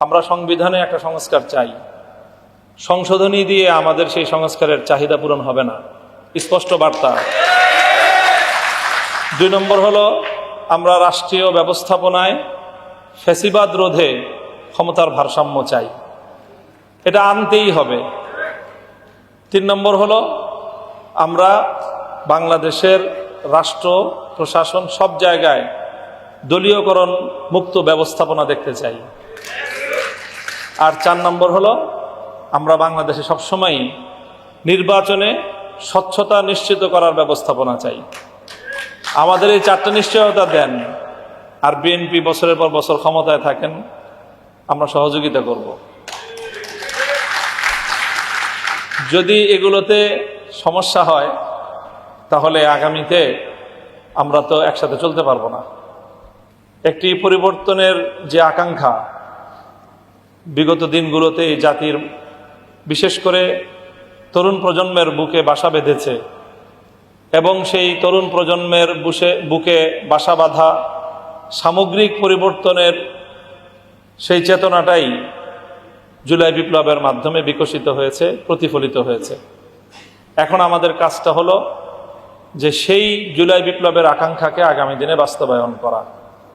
আমরা সংবিধানে একটা সংস্কার চাই, সংশোধনী দিয়ে আমাদের সেই সংস্কারের চাহিদা পূরণ হবে না, স্পষ্ট বার্তা। 2 নম্বর হলো আমরা রাষ্ট্রীয় ব্যবস্থাপনায় ফ্যাসিবাদ রোধে ক্ষমতার ভারসাম্য চাই, এটা আনতেই হবে। 3 নম্বর হলো আমরা বাংলাদেশের রাষ্ট্র প্রশাসন সব জায়গায় দলীয়করণ মুক্ত ব্যবস্থাপনা দেখতে চাই। আর 4 নম্বর হলো আমরা বাংলাদেশে সবসময় নির্বাচনে স্বচ্ছতা নিশ্চিত করার ব্যবস্থাপনা চাই। আমাদের এই 4টা নিশ্চয়তা দেন, আর বিএনপি বছরের পর বছর ক্ষমতায় থাকেন, আমরা সহযোগিতা করব। যদি এগুলোতে সমস্যা হয় তাহলে আগামীতে আমরা তো একসাথে চলতে পারবো না। একটি পরিবর্তনের যে আকাঙ্ক্ষা বিগত দিনগুলোতে এই জাতির বিশেষ করে তরুণ প্রজন্মের বুকে বাসা বেঁধেছে, এবং সেই তরুণ প্রজন্মের বুকে বাসা বাঁধা সামগ্রিক পরিবর্তনের সেই চেতনাটাই জুলাই বিপ্লবের মাধ্যমে বিকশিত হয়েছে, প্রতিফলিত হয়েছে। এখন আমাদের কাজটা হলো যে সেই জুলাই বিপ্লবের আকাঙ্ক্ষাকে আগামী দিনে বাস্তবায়ন করা।